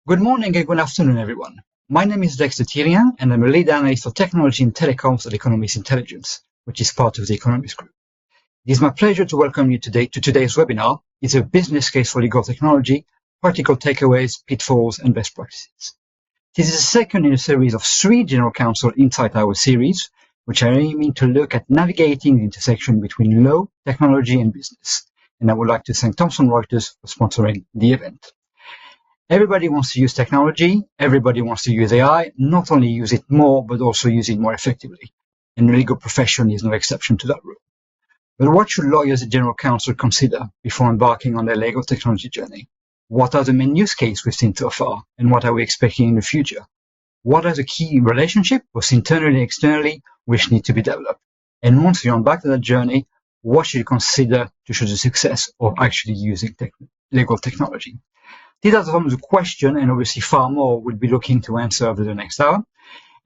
Good morning and good afternoon, everyone. My name is Dexter Tirian, and I'm a lead analyst for technology and telecoms at Economist Intelligence, which is part of the Economist Group. It is my pleasure to welcome you today to today's webinar. It's a business case for legal technology, practical takeaways, pitfalls, and best practices. This is the second in a series of 3 General Counsel Insight Hour series, which are aiming to look at navigating the intersection between law, technology, and business. And I would like to thank Thomson Reuters for sponsoring the event. Everybody wants to use technology. Everybody wants to use AI, not only use it more, but also use it more effectively. And the legal profession is no exception to that rule. But what should lawyers and general counsel consider before embarking on their legal technology journey? What are the main use cases we've seen so far, and what are we expecting in the future? What are the key relationships, both internally and externally, which need to be developed? And once you're on back to that journey, what should you consider to show the success of actually using legal technology? These are some of the questions, and obviously far more we'll be looking to answer over the next hour.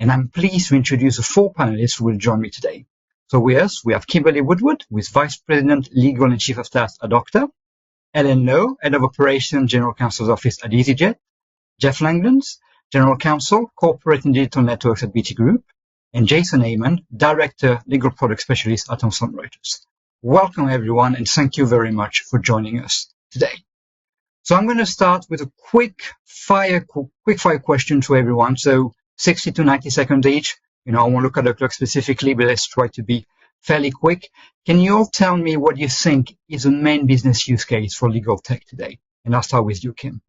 And I'm pleased to introduce the 4 panelists who will join me today. So with us, we have Kimberly Woodward, who is Vice President, Legal and Chief of Staff at Okta, Ellen Lowe, Head of Operations, General Counsel's Office at EasyJet, Jeff Langlands, General Counsel, Corporate and Digital Networks at BT Group, and Jason Heyman, Director, Legal Product Specialist at Thomson Reuters. Welcome, everyone, and thank you very much for joining us today. So I'm going to start with a quick fire question to everyone. So 60 to 90 seconds each. I won't look at the clock specifically, but let's try to be fairly quick. Can you all tell me what you think is the main business use case for legal tech today? And I'll start with you, Kim.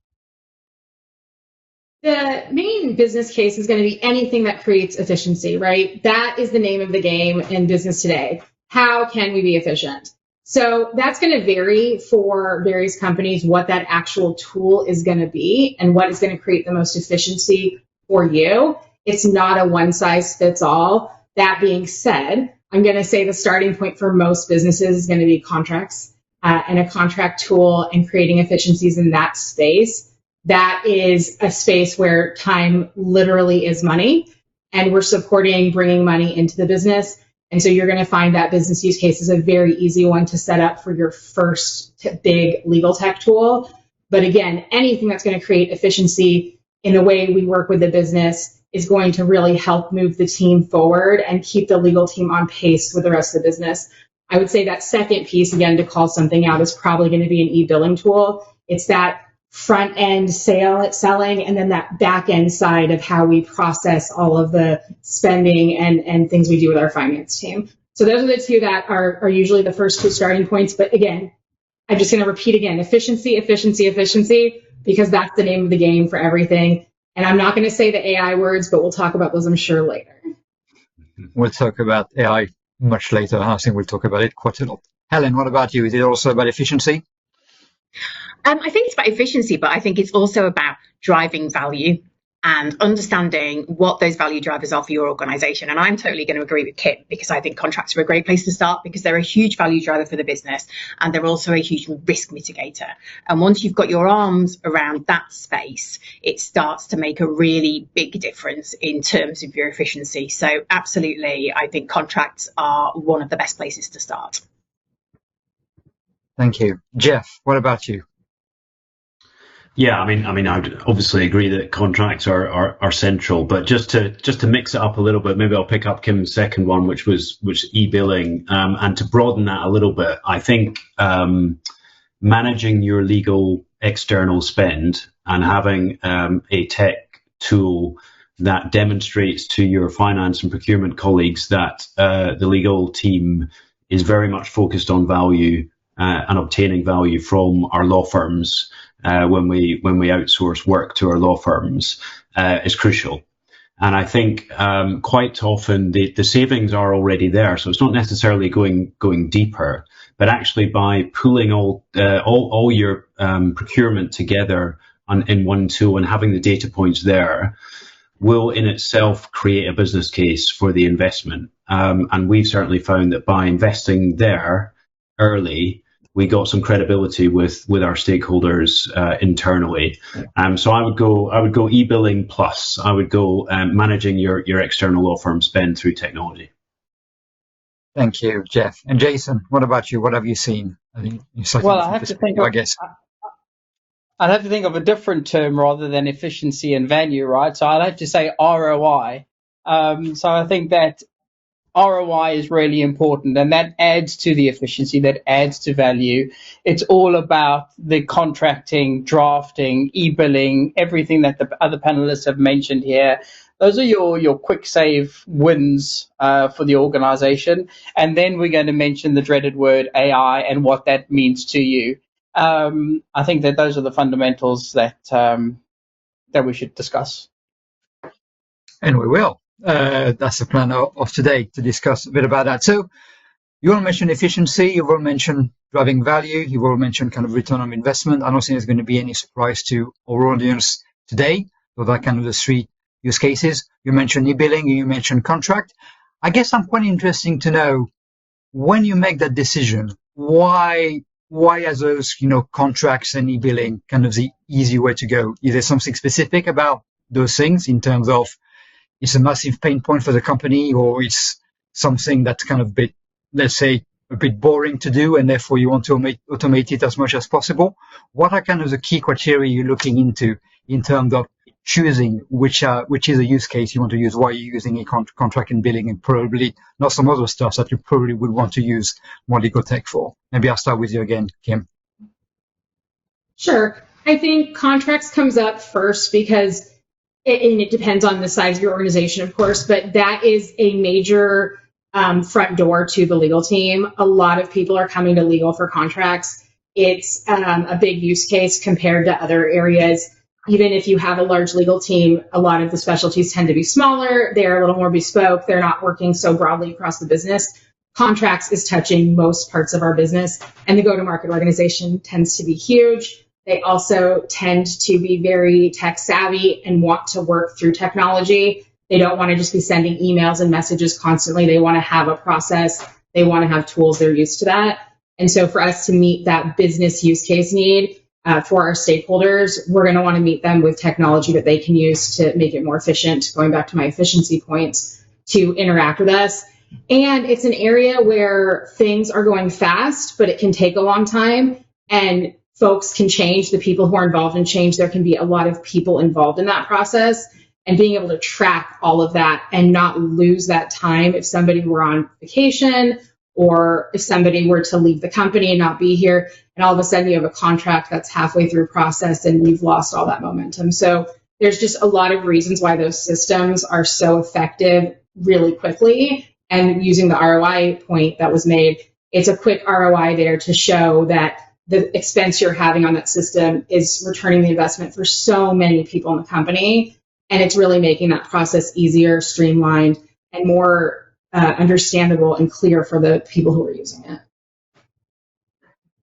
The main business case is going to be anything that creates efficiency, right? That is the name of the game in business today. How can we be efficient? So that's going to vary for various companies what that actual tool is going to be and what is going to create the most efficiency for you. It's not a one-size-fits-all. That being said, I'm going to say the starting point for most businesses is going to be contracts and a contract tool and creating efficiencies in that space. That is a space where time literally is money, and we're supporting bringing money into the business. And so you're going to find that business use case is a very easy one to set up for your first big legal tech tool. But again, anything that's going to create efficiency in the way we work with the business is going to really help move the team forward and keep the legal team on pace with the rest of the business. I would say that second piece, again, to call something out, is probably going to be an e-billing tool. It's that front end selling, and then that back end side of how we process all of the spending and things we do with our finance team. So those are the 2 that are usually the first 2 starting points. But again, I'm just going to repeat again, efficiency, because that's the name of the game for everything. And I'm not going to say the AI words, but we'll talk about those, I'm sure, later. We'll talk about AI much later. I think we'll talk about it quite a lot. Helen, what about you? Is it also about efficiency? I think it's about efficiency, but I think it's also about driving value and understanding what those value drivers are for your organization. And I'm totally going to agree with Kim, because I think contracts are a great place to start, because they're a huge value driver for the business, and they're also a huge risk mitigator. And once you've got your arms around that space, it starts to make a really big difference in terms of your efficiency. So absolutely, I think contracts are one of the best places to start. Thank you. Jeff, what about you? Yeah, I mean, I'd obviously agree that contracts are central, but just to mix it up a little bit, maybe I'll pick up Kim's second one, which was e-billing, and to broaden that a little bit. I think managing your legal external spend and having a tech tool that demonstrates to your finance and procurement colleagues that the legal team is very much focused on value and obtaining value from our law firms when we outsource work to our law firms is crucial. And I think quite often the savings are already there, so it's not necessarily going deeper, but actually by pooling all your procurement together in one tool and having the data points there will in itself create a business case for the investment. And we've certainly found that by investing there early, we got some credibility with our stakeholders internally. So I would go e-billing plus. I would go managing your external law firm spend through technology. Thank you, Jeff. And Jason, what about you? What have you seen? I think well, I have to think. I'd have to think of a different term rather than efficiency and value, right? So I'd have to say ROI. So I think that ROI is really important, and that adds to the efficiency, that adds to value. It's all about the contracting, drafting, e-billing, everything that the other panelists have mentioned here. Those are your quick save wins for the organization. And then we're going to mention the dreaded word AI and what that means to you. I think that those are the fundamentals that we should discuss. And we will. That's the plan of today, to discuss a bit about that. So you all mentioned efficiency, you all mentioned driving value, you all mentioned kind of return on investment. I don't think there's going to be any surprise to our audience today. So that kind of the three use cases. You mentioned e-billing, you mentioned contract. I guess I'm quite interested to know, when you make that decision, why are those, contracts and e-billing kind of the easy way to go? Is there something specific about those things in terms of it's a massive pain point for the company, or it's something that's kind of let's say, a bit boring to do, and therefore you want to automate it as much as possible? What are kind of the key criteria you're looking into in terms of choosing which is a use case you want to use, why you're using a contract and billing, and probably not some other stuff that you probably would want to use more legal tech for? Maybe I'll start with you again, Kim. Sure. I think contracts comes up first because it depends on the size of your organization, of course, but that is a major front door to the legal team. A lot of people are coming to legal for contracts. It's a big use case compared to other areas. Even if you have a large legal team, a lot of the specialties tend to be smaller. They're a little more bespoke. They're not working so broadly across the business. Contracts is touching most parts of our business, and the go-to-market organization tends to be huge. They also tend to be very tech savvy and want to work through technology. They don't want to just be sending emails and messages constantly. They want to have a process. They want to have tools. They're used to that. And so for us to meet that business use case need for our stakeholders, we're going to want to meet them with technology that they can use to make it more efficient, going back to my efficiency points, to interact with us. And it's an area where things are going fast, but it can take a long time. And folks can change. The people who are involved in change, there can be a lot of people involved in that process, and being able to track all of that and not lose that time if somebody were on vacation, or if somebody were to leave the company and not be here, and all of a sudden you have a contract that's halfway through process and you've lost all that momentum. So there's just a lot of reasons why those systems are so effective really quickly. And using the ROI point that was made, it's a quick ROI there to show that the expense you're having on that system is returning the investment for so many people in the company. And it's really making that process easier, streamlined, and more understandable and clear for the people who are using it.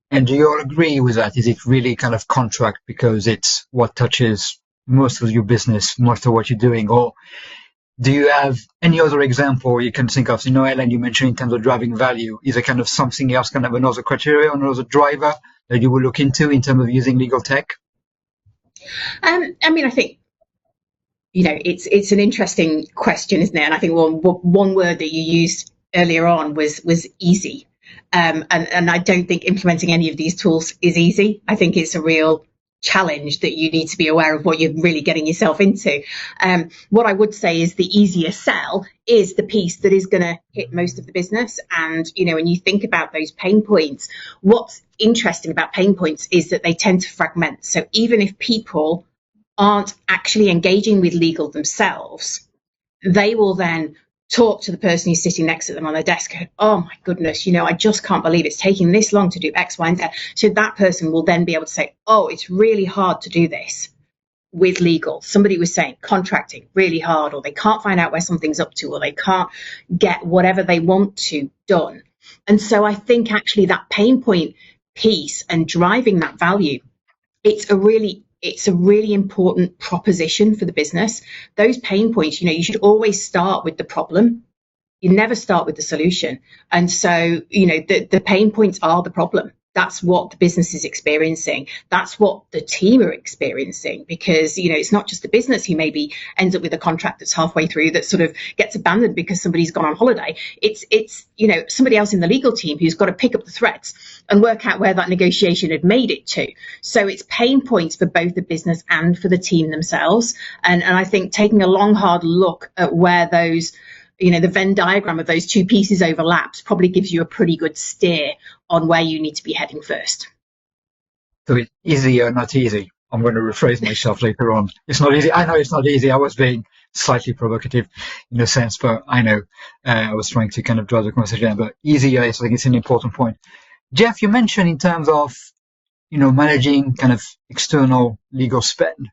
And do you all agree with that? Is it really kind of contract because it's what touches most of your business, most of what you're doing? Or do you have any other example you can think of? Ellen, you mentioned in terms of driving value. Is there kind of something else, kind of another criteria, another driver that you will look into in terms of using legal tech? I think, it's an interesting question, isn't it? And I think one word that you used earlier on was easy. And I don't think implementing any of these tools is easy. I think it's a real challenge that you need to be aware of what you're really getting yourself into. What I would say is the easier sell is the piece that is going to hit most of the business. And, when you think about those pain points, what's interesting about pain points is that they tend to fragment. So even if people aren't actually engaging with legal themselves, they will then talk to the person who's sitting next to them on their desk. Oh my goodness, I just can't believe it's taking this long to do X, Y, and Z. So that person will then be able to say, oh, it's really hard to do this with legal. Somebody was saying contracting, really hard, or they can't find out where something's up to, or they can't get whatever they want to done. And so I think actually that pain point piece and driving that value, it's a really important proposition for the business. Those pain points, you should always start with the problem. You never start with the solution. And so, the pain points are the problem. that's what the business is experiencing. That's what the team are experiencing, because, it's not just the business who maybe ends up with a contract that's halfway through that sort of gets abandoned because somebody's gone on holiday. It's somebody else in the legal team who's got to pick up the threads and work out where that negotiation had made it to. So it's pain points for both the business and for the team themselves. And I think taking a long, hard look at where those, the Venn diagram of those two pieces overlaps probably gives you a pretty good steer on where you need to be heading first. So it's easy or not easy? I'm going to rephrase myself later on. It's not easy. I know it's not easy. I was being slightly provocative in a sense, but I know I was trying to kind of drive the conversation. But easy, I think it's an important point. Jeff, you mentioned in terms of, managing kind of external legal spend.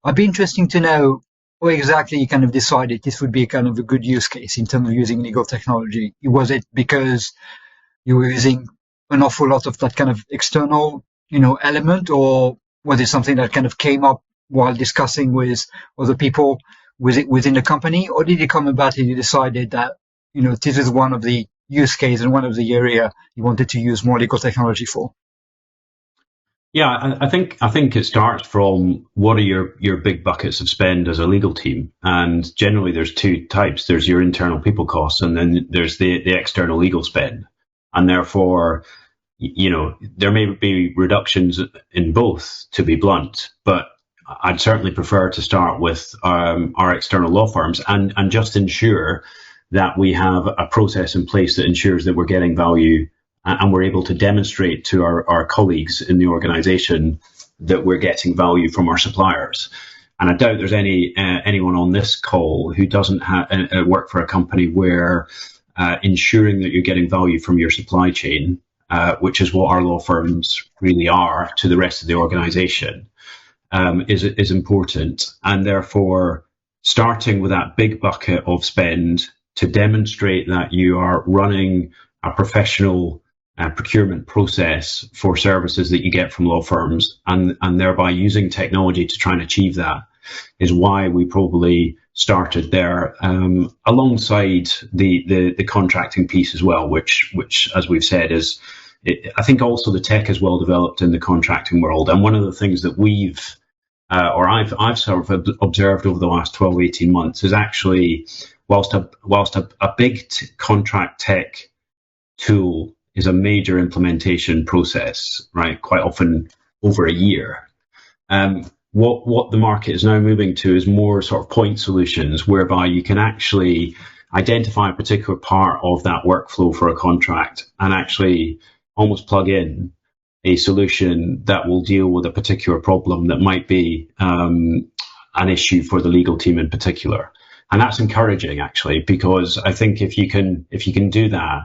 I'd be interesting to know how exactly you kind of decided this would be kind of a good use case in terms of using legal technology. Was it because you were using an awful lot of that kind of external, element, or was it something that kind of came up while discussing with other people within the company, or did it come about and you decided that, this is one of the use case and one of the area you wanted to use more legal technology for? Yeah, I think it starts from what are your big buckets of spend as a legal team, and generally there's two types. There's your internal people costs, and then there's the external legal spend, and therefore, there may be reductions in both, to be blunt, but I'd certainly prefer to start with our external law firms and just ensure that we have a process in place that ensures that we're getting value and we're able to demonstrate to our colleagues in the organization that we're getting value from our suppliers. And I doubt there's anyone on this call who doesn't work for a company where ensuring that you're getting value from your supply chain, which is what our law firms really are to the rest of the organization, is important. And therefore, starting with that big bucket of spend to demonstrate that you are running a professional procurement process for services that you get from law firms, and thereby using technology to try and achieve that, is why we probably started there, alongside the contracting piece as well, which as we've said I think also the tech is well developed in the contracting world. And one of the things that I've sort of observed over the last 12, 18 months is actually, whilst a big contract tech tool is a major implementation process, right? Quite often over a year. What the market is now moving to is more sort of point solutions, whereby you can actually identify a particular part of that workflow for a contract and actually almost plug in a solution that will deal with a particular problem that might be an issue for the legal team in particular. And that's encouraging, actually, because I think if you can do that,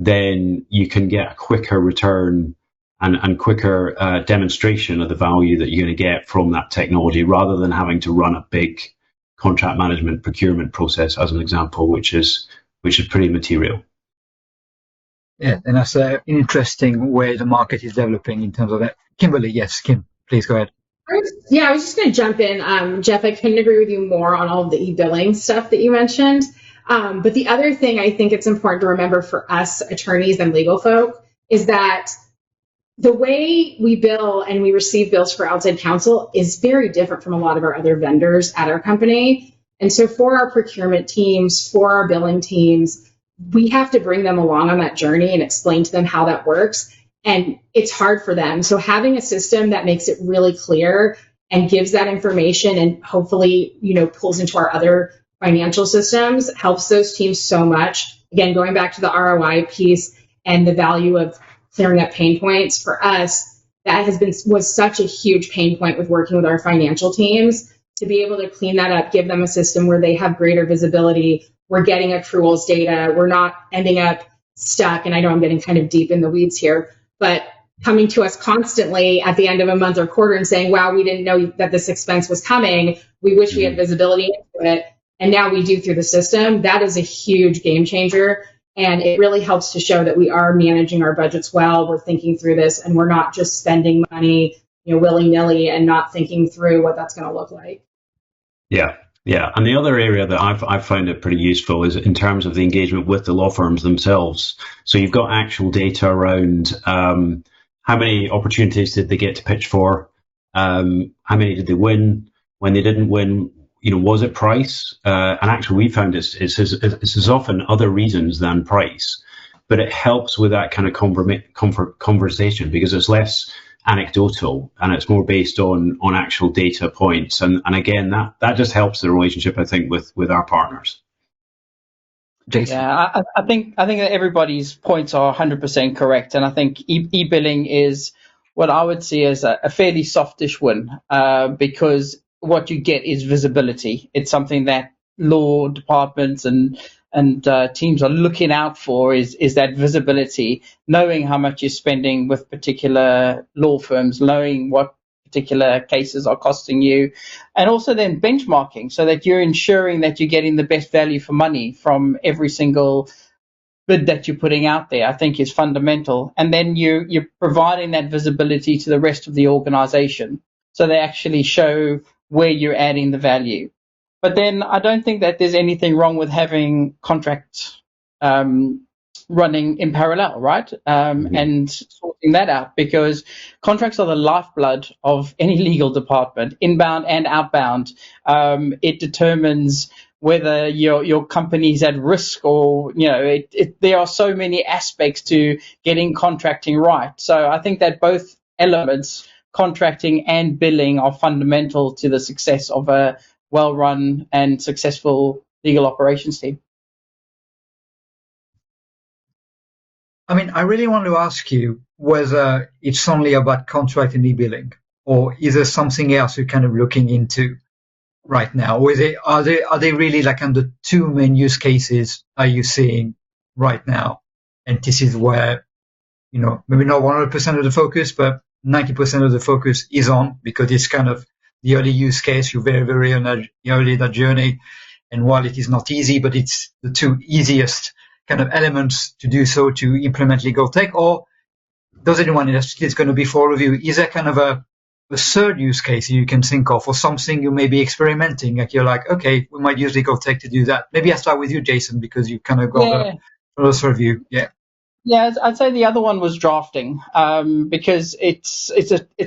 then you can get a quicker return and quicker demonstration of the value that you're going to get from that technology, rather than having to run a big contract management procurement process, as an example, which is pretty material. Yeah, and that's an interesting way the market is developing in terms of that. Kimberly, yes, Kim, please go ahead. I was just going to jump in. Jeff, I couldn't agree with you more on all of the e-billing stuff that you mentioned. But the other thing I think it's important to remember for us attorneys and legal folk is that the way we bill and we receive bills for outside counsel is very different from a lot of our other vendors at our company. And so for our procurement teams, for our billing teams, we have to bring them along on that journey and explain to them how that works. And it's hard for them. So having a system that makes it really clear and gives that information and hopefully, pulls into our other financial systems helps those teams so much. Again, going back to the ROI piece and the value of clearing up pain points for us, that was such a huge pain point with working with our financial teams, to be able to clean that up, give them a system where they have greater visibility. We're getting accruals data. We're not ending up stuck. And I know I'm getting kind of deep in the weeds here, but coming to us constantly at the end of a month or quarter and saying, wow, we didn't know that this expense was coming. We wish we had visibility into it. And now we do through the system. That is a huge game changer. And it really helps to show that we are managing our budgets well. We're thinking through this and we're not just spending money, willy-nilly and not thinking through what that's going to look like. Yeah. Yeah. And the other area that I've found it pretty useful is in terms of the engagement with the law firms themselves. So you've got actual data around how many opportunities did they get to pitch for? How many did they win? When they didn't win, was it price? And actually, we found it's as often other reasons than price, but it helps with that kind of conversation because it's less anecdotal and it's more based on actual data points. And again, that just helps the relationship, I think, with our partners. Jason. Yeah, I think that everybody's points are 100% correct, and I think e-billing is what I would see as a fairly softish win, because what you get is visibility. It's something that law departments and teams are looking out for is that visibility, knowing how much you're spending with particular law firms, knowing what particular cases are costing you, and also then benchmarking so that you're ensuring that you're getting the best value for money from every single bid that you're putting out there, I think is fundamental. And then you're providing that visibility to the rest of the organization so they actually show where you're adding the value. But then I don't think that there's anything wrong with having contracts running in parallel, right? And sorting that out, because contracts are the lifeblood of any legal department, inbound and outbound. It determines whether your company's at risk or, there are so many aspects to getting contracting right. So I think that both elements, contracting and billing, are fundamental to the success of a well-run and successful legal operations team. I mean, I really want to ask you whether it's only about contract and e-billing, or is there something else you're kind of looking into right now? Or are they really like the two main use cases are you seeing right now? And this is where, maybe not 100% of the focus, but 90% of the focus is on, because it's kind of the early use case. You're very, very early in that journey. And while it is not easy, but it's the two easiest kind of elements to do so, to implement legal tech. Or does anyone, it's going to be for all of you, is there kind of a third use case you can think of, or something you may be experimenting, like you're like, okay, we might use legal tech to do that? Maybe I start with you, Jason, because you kind of got a closer view. Yeah, I'd say the other one was drafting, because it's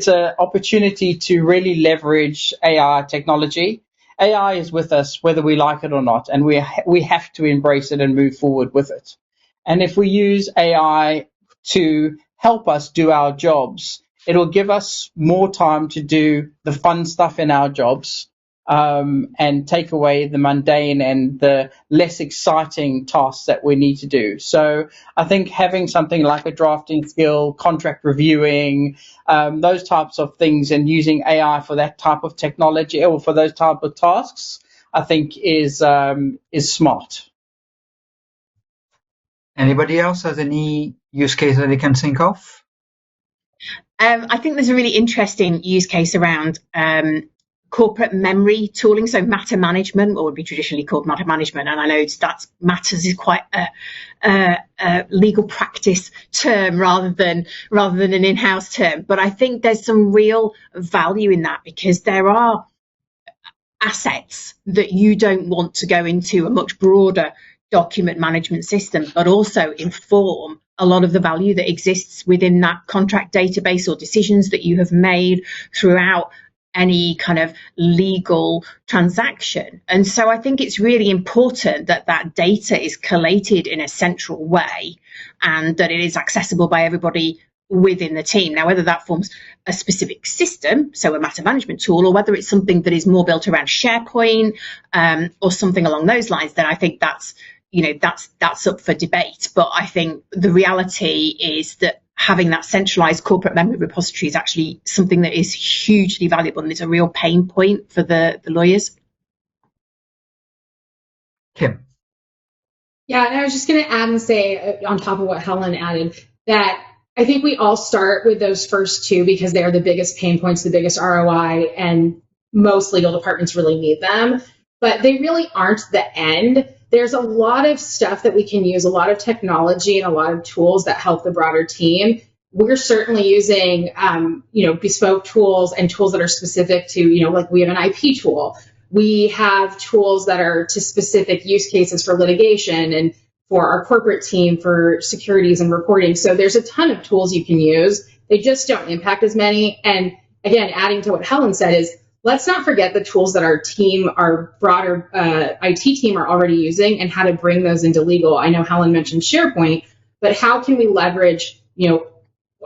an opportunity to really leverage AI technology. AI is with us whether we like it or not, and we have to embrace it and move forward with it. And if we use AI to help us do our jobs, it'll give us more time to do the fun stuff in our jobs, and take away the mundane and the less exciting tasks that we need to do. So I think having something like a drafting skill, contract reviewing, those types of things, and using AI for that type of technology or for those type of tasks, I think is smart. Anybody else has any use case that they can think of? I think there's a really interesting use case around corporate memory tooling, so matter management, or would be traditionally called matter management. And I know that matters is quite a legal practice term rather than an in-house term. But I think there's some real value in that, because there are assets that you don't want to go into a much broader document management system, but also inform a lot of the value that exists within that contract database, or decisions that you have made throughout any kind of legal transaction. And so I think it's really important that that data is collated in a central way, and that it is accessible by everybody within the team. Now, whether that forms a specific system, so a matter management tool, or whether it's something that is more built around SharePoint, or something along those lines, then I think that's up for debate. But I think the reality is that having that centralized corporate memory repository is actually something that is hugely valuable, and it's a real pain point for the lawyers. Kim. Yeah, and I was just going to add and say, on top of what Helen added, that I think we all start with those first two because they are the biggest pain points, the biggest ROI, and most legal departments really need them. But they really aren't the end. There's a lot of stuff that we can use, a lot of technology and a lot of tools that help the broader team. We're certainly using, bespoke tools and tools that are specific to, like we have an IP tool. We have tools that are to specific use cases for litigation and for our corporate team for securities and reporting. So there's a ton of tools you can use. They just don't impact as many. And again, adding to what Helen said is, let's not forget the tools that our broader IT team are already using and how to bring those into legal. I know Helen mentioned SharePoint, but how can we leverage,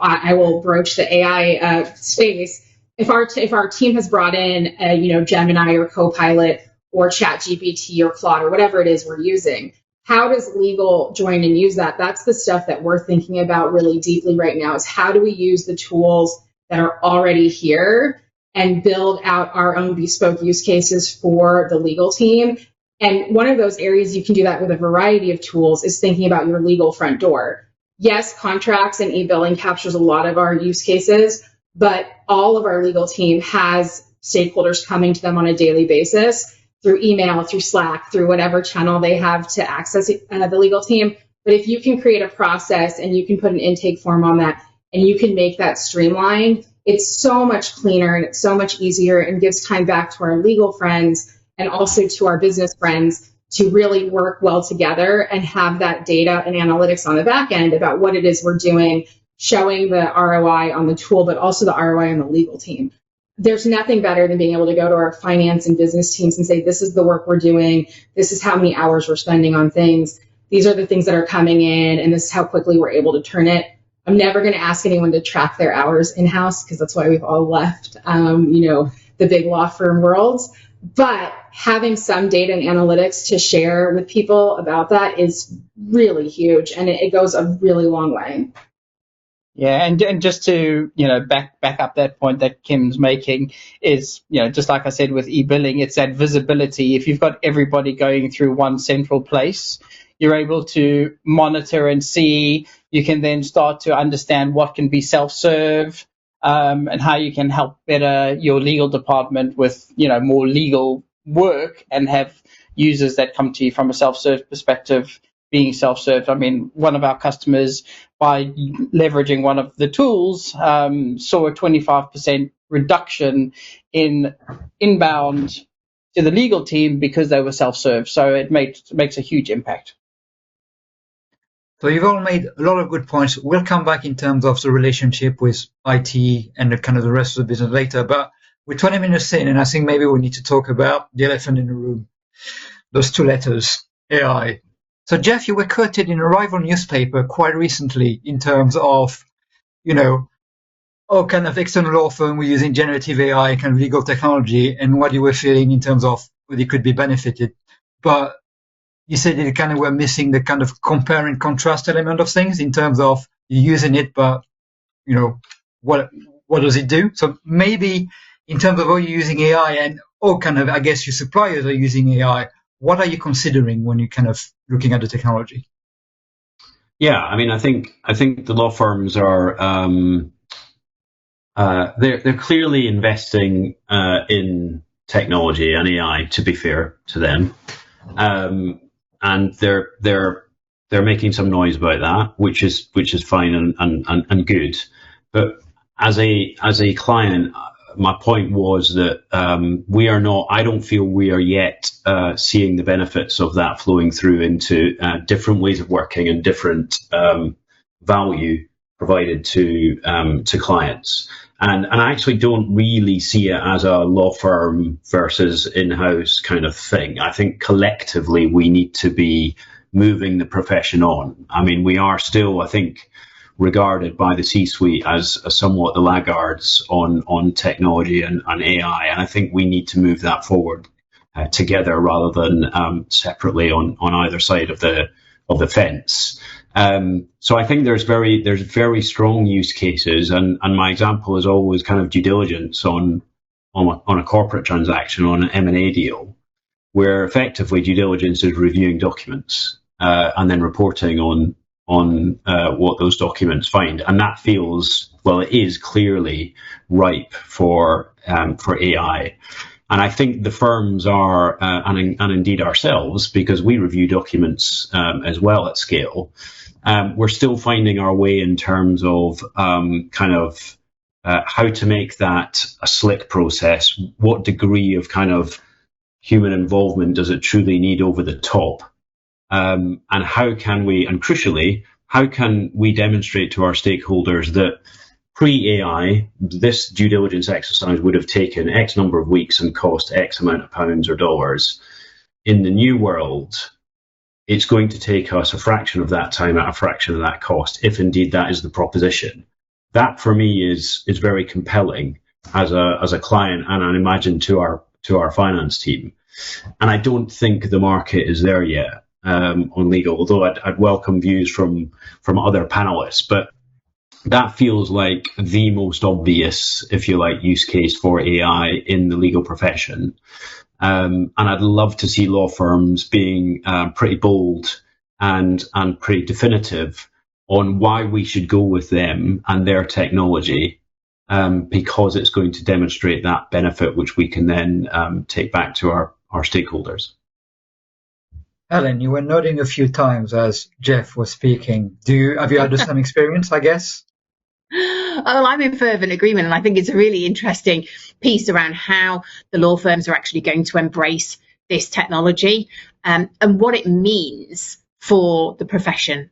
I will broach the AI space. If our team has brought in, Gemini or Copilot or ChatGPT or Claude or whatever it is we're using, how does legal join and use that? That's the stuff that we're thinking about really deeply right now, is how do we use the tools that are already here and build out our own bespoke use cases for the legal team. And one of those areas you can do that with a variety of tools is thinking about your legal front door. Yes, contracts and e-billing captures a lot of our use cases, but all of our legal team has stakeholders coming to them on a daily basis through email, through Slack, through whatever channel they have to access the legal team. But if you can create a process and you can put an intake form on that and you can make that streamlined, it's so much cleaner and it's so much easier and gives time back to our legal friends and also to our business friends to really work well together and have that data and analytics on the back end about what it is we're doing, showing the ROI on the tool, but also the ROI on the legal team. There's nothing better than being able to go to our finance and business teams and say, this is the work we're doing, this is how many hours we're spending on things, these are the things that are coming in, and this is how quickly we're able to turn it. I'm never going to ask anyone to track their hours in-house because that's why we've all left, the big law firm worlds. But having some data and analytics to share with people about that is really huge, and it goes a really long way. Yeah, and just to back up that point that Kim's making is just like I said with e-billing, it's that visibility. If you've got everybody going through one central place, you're able to monitor and see. You can then start to understand what can be self-serve and how you can help better your legal department with more legal work and have users that come to you from a self-serve perspective being self-served. I mean, one of our customers, by leveraging one of the tools, saw a 25% reduction in inbound to the legal team because they were self-served. So it makes a huge impact. So you've all made a lot of good points. We'll come back in terms of the relationship with IT and the rest of the business later. But we're 20 minutes in, and I think maybe we need to talk about the elephant in the room. Those two letters, AI. So Jeff, you were quoted in a rival newspaper quite recently in terms of, external law firm were using generative AI, legal technology, and what you were feeling in terms of whether it could be benefited. But you said that were missing the compare and contrast element of things in terms of using it, but what does it do? So maybe in terms of how you're using AI and I guess your suppliers are using AI, what are you considering when you're looking at the technology? Yeah, I mean, I think the law firms are they're clearly investing in technology and AI. To be fair to them. And they're making some noise about that, which is fine and good. But as a client, my point was that I don't feel we are yet seeing the benefits of that flowing through into different ways of working and different value provided to clients. And I actually don't really see it as a law firm versus in-house kind of thing. I think collectively we need to be moving the profession on. I mean, we are still, I think, regarded by the C-suite as somewhat the laggards on technology and AI. And I think we need to move that forward together rather than separately on either side of the fence. So I think there's very strong use cases, and my example is always due diligence on a corporate transaction, on an M&A deal, where effectively due diligence is reviewing documents and then reporting on what those documents find, and that it is clearly ripe for AI. And I think the firms are, and indeed ourselves, because we review documents as well at scale, we're still finding our way in terms of how to make that a slick process. What degree of human involvement does it truly need over the top? And how can we, and crucially, how can we demonstrate to our stakeholders that pre-AI, this due diligence exercise would have taken X number of weeks and cost X amount of pounds or dollars. In the new world, it's going to take us a fraction of that time at a fraction of that cost, if indeed that is the proposition. That for me is very compelling as a client, and I imagine to our finance team. And I don't think the market is there yet on legal, although I'd welcome views from other panelists. But that feels like the most obvious, if you like, use case for AI in the legal profession. And I'd love to see law firms being pretty bold and pretty definitive on why we should go with them and their technology, because it's going to demonstrate that benefit, which we can then take back to our stakeholders. Helen, you were nodding a few times as Jeff was speaking. Have you had the same experience, I guess? Oh, I'm in fervent agreement, and I think it's a really interesting piece around how the law firms are actually going to embrace this technology, and what it means for the profession.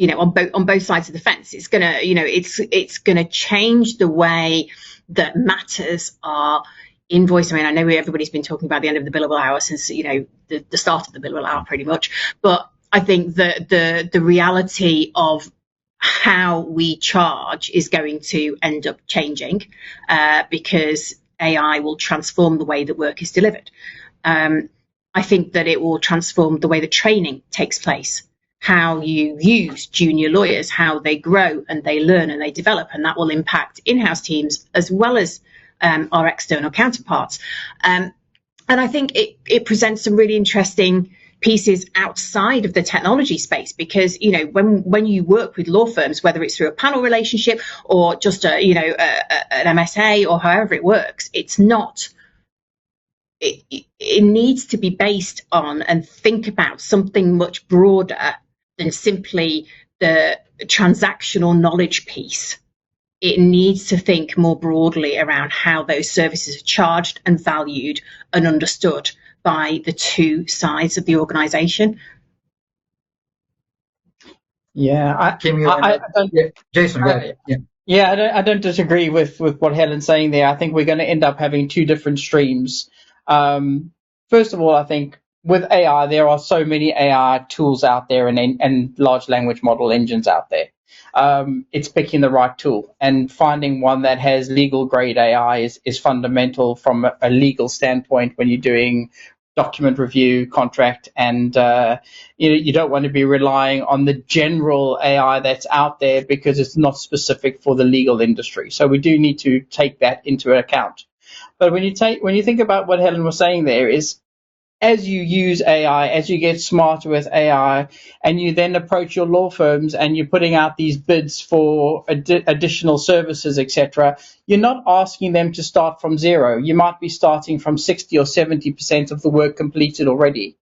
On both sides of the fence, it's gonna change the way that matters are invoiced. I mean, I know everybody's been talking about the end of the billable hour since the start of the billable hour, pretty much. But I think that the reality of how we charge is going to end up changing because AI will transform the way that work is delivered. I think that it will transform the way that training takes place, how you use junior lawyers, how they grow and they learn and they develop, and that will impact in-house teams as well as our external counterparts. And I think it presents some really interesting pieces outside of the technology space, because when you work with law firms, whether it's through a panel relationship or just an MSA or however it works, it's not. It needs to be based on and think about something much broader than simply the transactional knowledge piece. It needs to think more broadly around how those services are charged and valued and understood by the two sides of the organisation. Yeah, Jason, go ahead. Yeah, I don't disagree with what Helen's saying there. I think we're going to end up having two different streams. First of all, I think with AI, there are so many AI tools out there and large language model engines out there. It's picking the right tool and finding one that has legal grade AI is fundamental from a legal standpoint when you're doing document review, contract, and you don't want to be relying on the general AI that's out there because it's not specific for the legal industry. So we do need to take that into account. But when you think about what Helen was saying there is, as you use AI, as you get smarter with AI, and you then approach your law firms and you're putting out these bids for additional services, etc., you're not asking them to start from zero. You might be starting from 60 or 70% of the work completed already.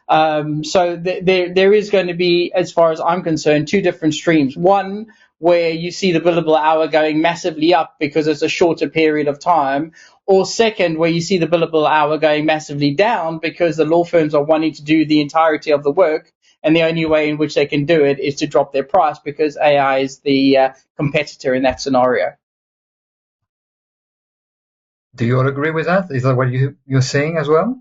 So there is going to be, as far as I'm concerned, two different streams. One, where you see the billable hour going massively up because it's a shorter period of time, or second, where you see the billable hour going massively down because the law firms are wanting to do the entirety of the work, and the only way in which they can do it is to drop their price because AI is the competitor in that scenario. Do you all agree with that? Is that what you're saying as well?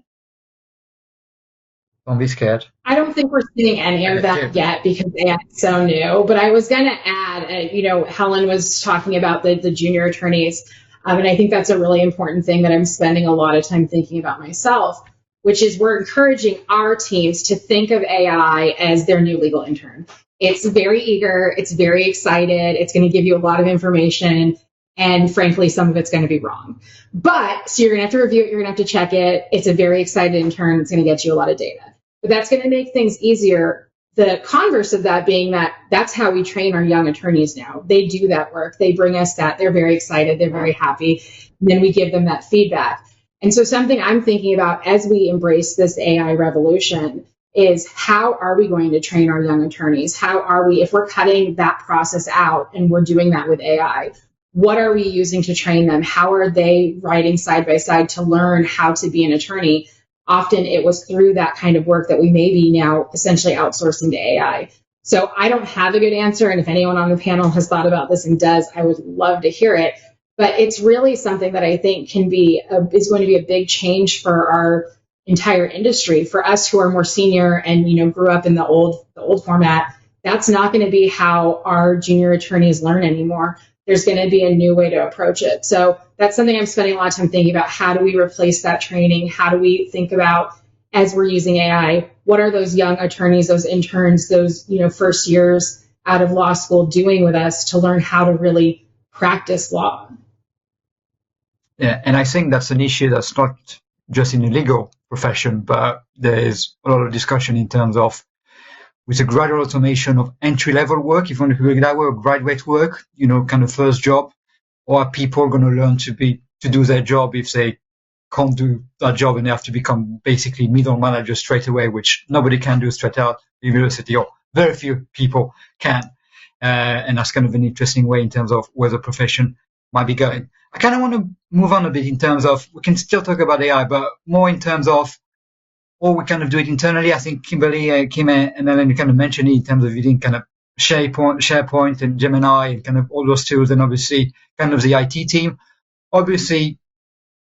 Don't be scared. I don't think we're seeing any of that yet because AI is so new. But I was going to add, Helen was talking about the junior attorneys. And I think that's a really important thing that I'm spending a lot of time thinking about myself, which is we're encouraging our teams to think of AI as their new legal intern. It's very eager. It's very excited. It's going to give you a lot of information. And frankly, some of it's going to be wrong. But so you're going to have to review it. You're going to have to check it. It's a very excited intern. It's going to get you a lot of data. But that's going to make things easier. The converse of that being that's how we train our young attorneys now. They do that work. They bring us that. They're very excited. They're very happy. And then we give them that feedback. And so something I'm thinking about as we embrace this AI revolution is how are we going to train our young attorneys? How are we, if we're cutting that process out and we're doing that with AI, what are we using to train them? How are they writing side by side to learn how to be an attorney? Often it was through that kind of work that we may be now essentially outsourcing to AI. So I don't have a good answer. And if anyone on the panel has thought about this and does, I would love to hear it. But it's really something that I think is going to be a big change for our entire industry. For us who are more senior and grew up in the old format, that's not going to be how our junior attorneys learn anymore. There's going to be a new way to approach it. So that's something I'm spending a lot of time thinking about. How do we replace that training? How do we think about, as we're using AI, what are those young attorneys, those interns, those first years out of law school doing with us to learn how to really practice law? Yeah, and I think that's an issue that's not just in the legal profession, but there's a lot of discussion in terms of with the gradual automation of entry-level work, if you want to call it that way, or graduate work, kind of first job, or are people going to learn to do their job if they can't do that job and they have to become basically middle managers straight away, which nobody can do straight out of university, or very few people can. And that's kind of an interesting way in terms of where the profession might be going. I kind of want to move on a bit in terms of, we can still talk about AI, but more in terms of, or we kind of do it internally. I think Kimberly, Kim, and then you kind of mentioned it in terms of using kind of SharePoint and Gemini and kind of all those tools, and obviously kind of the IT team. Obviously,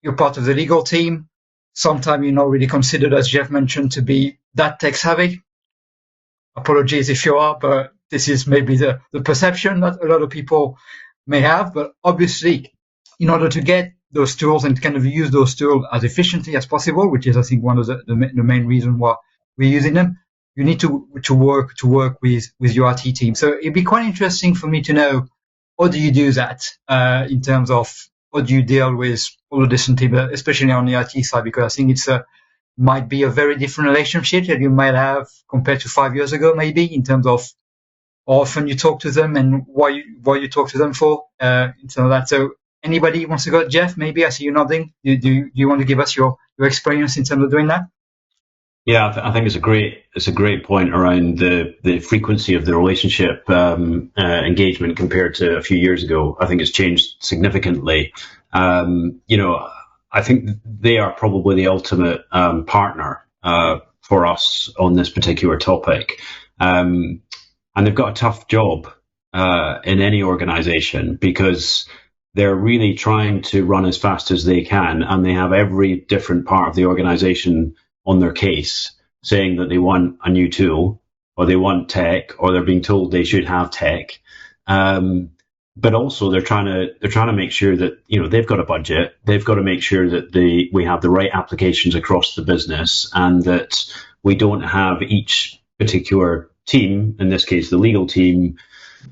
you're part of the legal team. Sometimes you're not really considered, as Jeff mentioned, to be that tech savvy. Apologies if you are, but this is maybe the perception that a lot of people may have. But obviously, in order to get those tools and kind of use those tools as efficiently as possible, which is, I think, one of the main reasons why we're using them, you need to work with your IT team. So it'd be quite interesting for me to know, how do you do that in terms of how do you deal with all the different teams, especially on the IT side, because I think might be a very different relationship that you might have compared to 5 years ago, maybe, in terms of how often you talk to them and why you talk to them for, in terms of that. So anybody wants to go? Jeff, maybe I see you nodding. Do you want to give us your experience in terms of doing that? Yeah, I think it's a great point around the frequency of the relationship engagement compared to a few years ago. I think it's changed significantly. I think they are probably the ultimate partner for us on this particular topic, and they've got a tough job in any organization, because they're really trying to run as fast as they can, and they have every different part of the organization on their case, saying that they want a new tool, or they want tech, or they're being told they should have tech. But also they're trying to make sure that they've got a budget. They've got to make sure that we have the right applications across the business, and that we don't have each particular team, in this case the legal team,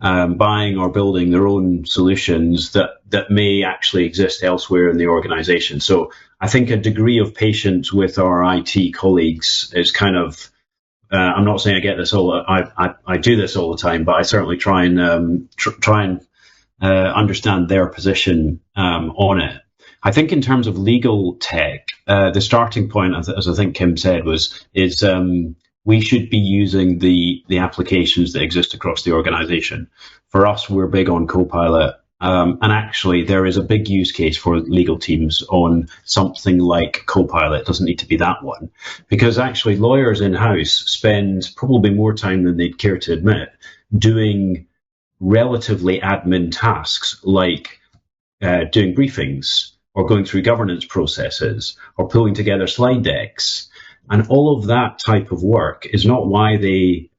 buying or building their own solutions that may actually exist elsewhere in the organization. So I think a degree of patience with our IT colleagues is kind of, I'm not saying I get this I do this all the time, but I certainly try and understand their position on it. I think in terms of legal tech, the starting point, as I think Kim said, is we should be using the applications that exist across the organization. For us, we're big on Copilot. And actually, there is a big use case for legal teams on something like Copilot. It doesn't need to be that one, because actually lawyers in-house spend probably more time than they'd care to admit doing relatively admin tasks like doing briefings, or going through governance processes, or pulling together slide decks. And all of that type of work is not why they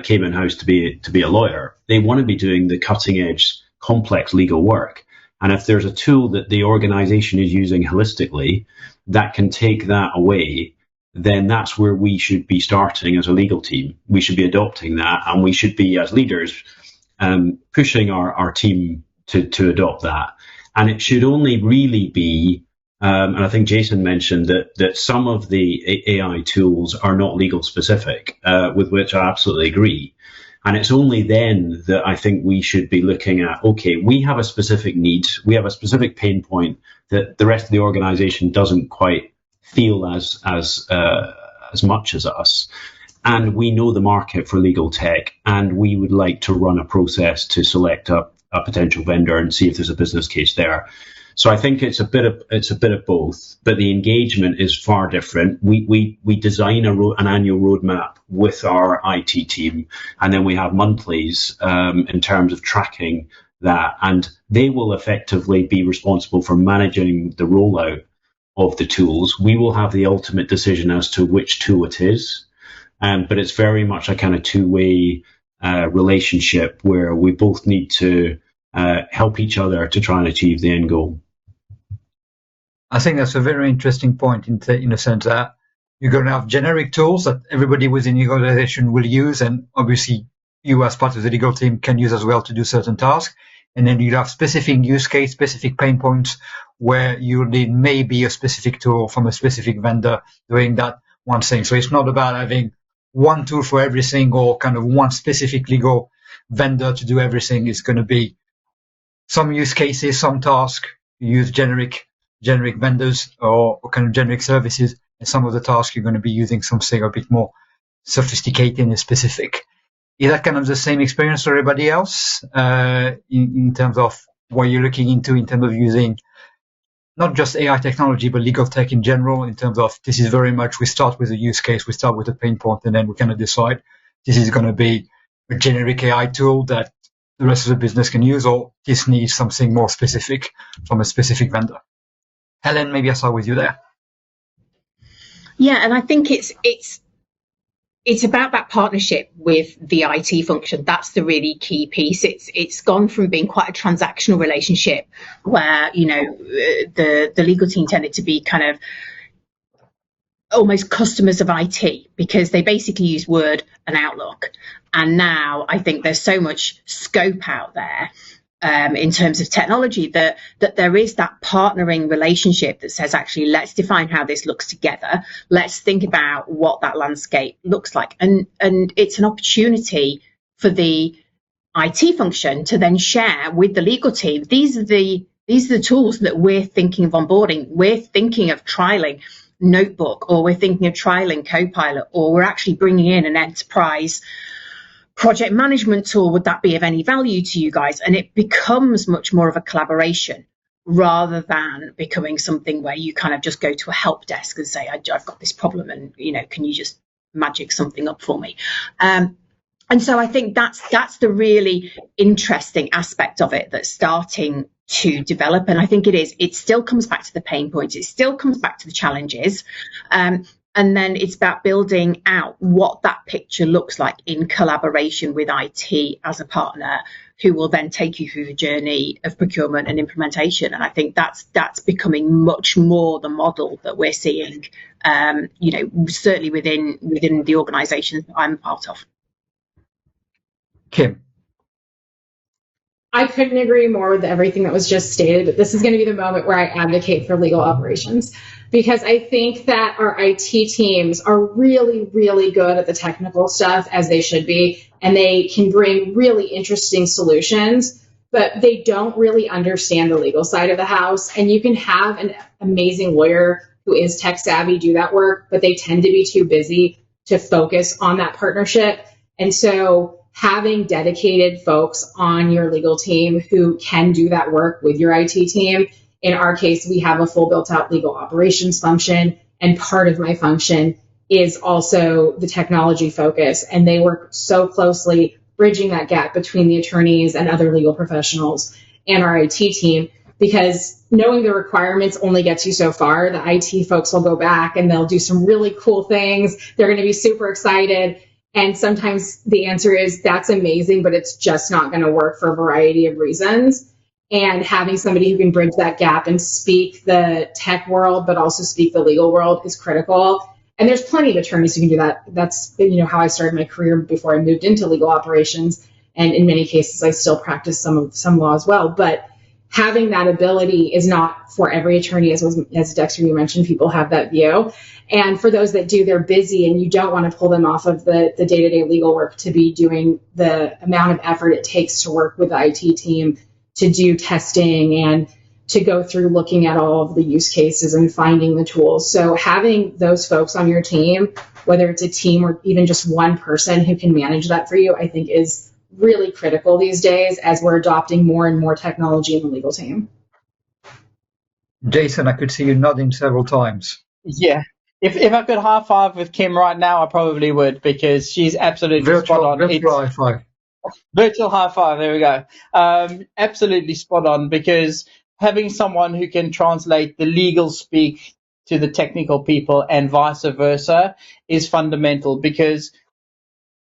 came in-house to be a lawyer. They want to be doing the cutting-edge, complex legal work. And if there's a tool that the organization is using holistically that can take that away, then that's where we should be starting as a legal team. We should be adopting that, and we should be, as leaders, pushing our team to adopt that. And it should only really be, and I think Jason mentioned that some of the AI tools are not legal specific, with which I absolutely agree. And it's only then that I think we should be looking at, okay, we have a specific need, we have a specific pain point that the rest of the organization doesn't quite feel as much as us. And we know the market for legal tech, and we would like to run a process to select a potential vendor and see if there's a business case there. So I think it's a bit of both, but the engagement is far different. We design an annual roadmap with our IT team, and then we have monthlies in terms of tracking that, and they will effectively be responsible for managing the rollout of the tools. We will have the ultimate decision as to which tool it is, but it's very much a kind of two-way relationship where we both need to help each other to try and achieve the end goal. I think that's a very interesting point in the sense that you're going to have generic tools that everybody within the organization will use, and obviously you as part of the legal team can use as well to do certain tasks. And then you'll have specific use case, specific pain points where you need maybe a specific tool from a specific vendor doing that one thing. So it's not about having one tool for everything or kind of one specific legal vendor to do everything. It's going to be some use cases, some tasks, you use generic vendors or kind of generic services, and some of the tasks you're going to be using something a bit more sophisticated and specific. Is that kind of the same experience for everybody else in terms of what you're looking into in terms of using not just AI technology, but legal tech in general, in terms of this is very much we start with a use case, we start with a pain point, and then we kind of decide this is going to be a generic AI tool that the rest of the business can use, or this needs something more specific from a specific vendor. Helen, maybe I'll start with you there. Yeah, and I think it's about that partnership with the IT function. That's the really key piece. It's gone from being quite a transactional relationship where, you know, the legal team tended to be kind of almost customers of IT because they basically use Word and Outlook. And now I think there's so much scope out there in terms of technology that there is that partnering relationship that says, actually, let's define how this looks together. Let's think about what that landscape looks like. And it's an opportunity for the IT function to then share with the legal team. These are the tools that we're thinking of onboarding. We're thinking of trialing Notebook, or we're thinking of trialing Copilot, or we're actually bringing in an enterprise project management tool. Would that be of any value to you guys? And it becomes much more of a collaboration rather than becoming something where you kind of just go to a help desk and say, I've got this problem, and, you know, can you just magic something up for me? And so I think that's the really interesting aspect of it that's starting to develop. And I think it still comes back to the pain points. It still comes back to the challenges. And then it's about building out what that picture looks like in collaboration with IT as a partner, who will then take you through the journey of procurement and implementation. And I think that's becoming much more the model that we're seeing, you know, certainly within the organisations that I'm part of. Kim. I couldn't agree more with everything that was just stated, but this is going to be the moment where I advocate for legal operations, because I think that our IT teams are really, really good at the technical stuff, as they should be, and they can bring really interesting solutions, but they don't really understand the legal side of the house. And you can have an amazing lawyer who is tech savvy do that work, but they tend to be too busy to focus on that partnership. And so having dedicated folks on your legal team who can do that work with your IT team. In our case, we have a full built out legal operations function, and part of my function is also the technology focus. And they work so closely bridging that gap between the attorneys and other legal professionals and our IT team, because knowing the requirements only gets you so far. The IT folks will go back and they'll do some really cool things. They're going to be super excited. And sometimes the answer is, that's amazing, but it's just not going to work for a variety of reasons. And having somebody who can bridge that gap and speak the tech world, but also speak the legal world, is critical. And there's plenty of attorneys who can do that. That's, you know, how I started my career before I moved into legal operations. And in many cases, I still practice some law as well. But having that ability is not for every attorney, as Dexter, you mentioned. People have that view. And for those that do, they're busy, and you don't want to pull them off of the day-to-day legal work to be doing the amount of effort it takes to work with the IT team, to do testing and to go through looking at all of the use cases and finding the tools. So having those folks on your team, whether it's a team or even just one person who can manage that for you, I think is really critical these days as we're adopting more and more technology in the legal team. Jason, I could see you nodding several times. Yeah. If I could high five with Kim right now, I probably would, because she's absolutely spot on. Virtual high five. Virtual high five. There we go. Absolutely spot on, because having someone who can translate the legal speak to the technical people and vice versa is fundamental, because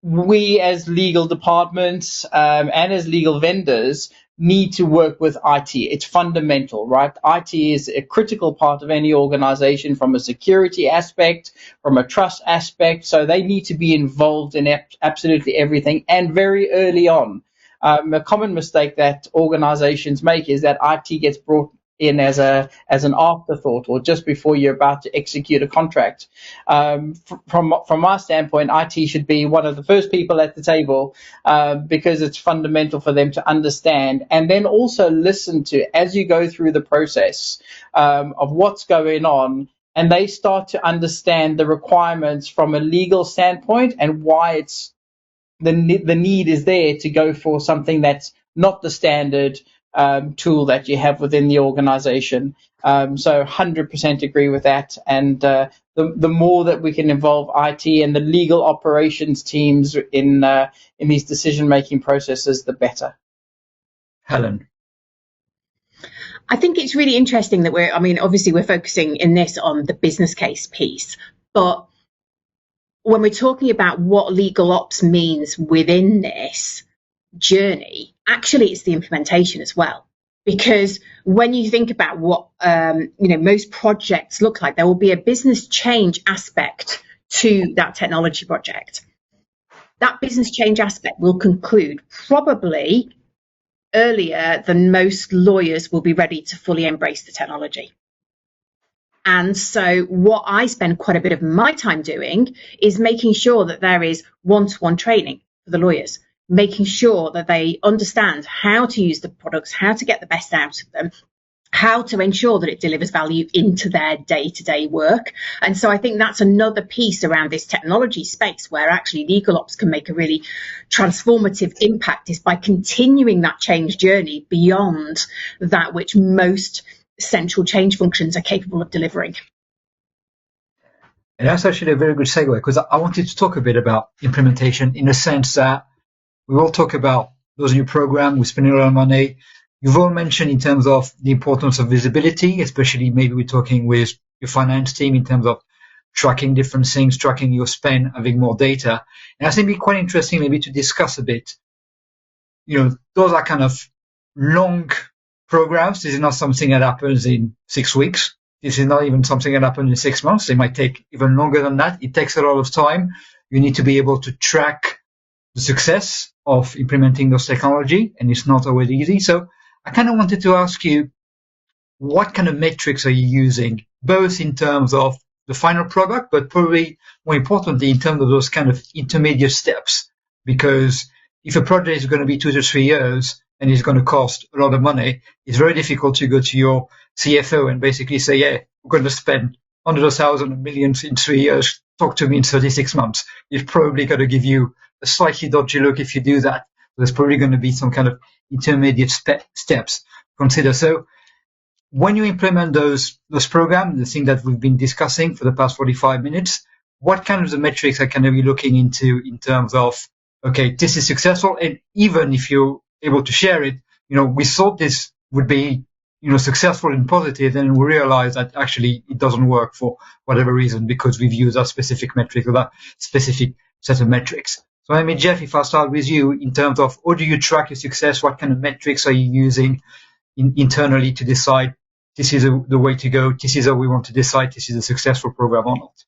we as legal departments and as legal vendors need to work with IT. It's fundamental, right? IT is a critical part of any organization, from a security aspect, from a trust aspect. So they need to be involved in absolutely everything, and very early on. A common mistake that organizations make is that IT gets brought in as an afterthought, or just before you're about to execute a contract. From my standpoint, IT should be one of the first people at the table, because it's fundamental for them to understand, and then also listen to, as you go through the process of what's going on, and they start to understand the requirements from a legal standpoint and why it's the need is there to go for something that's not the standard tool that you have within the organization. So 100% agree with that. And the more that we can involve IT and the legal operations teams in these decision-making processes, the better. Helen. I think it's really interesting that obviously we're focusing in this on the business case piece, but when we're talking about what legal ops means within this journey, actually it's the implementation as well. Because when you think about what most projects look like, there will be a business change aspect to that technology project. That business change aspect will conclude probably earlier than most lawyers will be ready to fully embrace the technology. And so what I spend quite a bit of my time doing is making sure that there is one-to-one training for the lawyers, making sure that they understand how to use the products, how to get the best out of them, how to ensure that it delivers value into their day-to-day work. And so I think that's another piece around this technology space where actually legal ops can make a really transformative impact, is by continuing that change journey beyond that which most central change functions are capable of delivering. And that's actually a very good segue, because I wanted to talk a bit about implementation, in the sense that we will talk about those new programs, we're spending a lot of money. You've all mentioned in terms of the importance of visibility, especially maybe we're talking with your finance team in terms of tracking different things, tracking your spend, having more data. And I think it'd be quite interesting maybe to discuss a bit, those are kind of long programs. This is not something that happens in 6 weeks. This is not even something that happens in 6 months. They might take even longer than that. It takes a lot of time. You need to be able to track the success of implementing those technology, and it's not always easy. So I kind of wanted to ask you, what kind of metrics are you using, both in terms of the final product, but probably more importantly in terms of those kind of intermediate steps? Because if a project is going to be 2 to 3 years and it's going to cost a lot of money, it's very difficult to go to your CFO and basically say, yeah, we're going to spend hundreds of thousands of millions in 3 years. Talk to me in 36 months. It's probably going to give you a slightly dodgy look if you do that. There's probably going to be some kind of intermediate steps to consider. So when you implement those programs, the thing that we've been discussing for the past 45 minutes, what kind of the metrics are kind of be looking into in terms of, okay, this is successful, and even if you're able to share it, we thought this would be successful and positive, and we realize that actually it doesn't work for whatever reason, because we've used a specific metric or that specific set of metrics. So I mean, Jeff, if I start with you, in terms of how do you track your success, what kind of metrics are you using internally to decide this is the way to go, this is how we want to decide this is a successful program or not?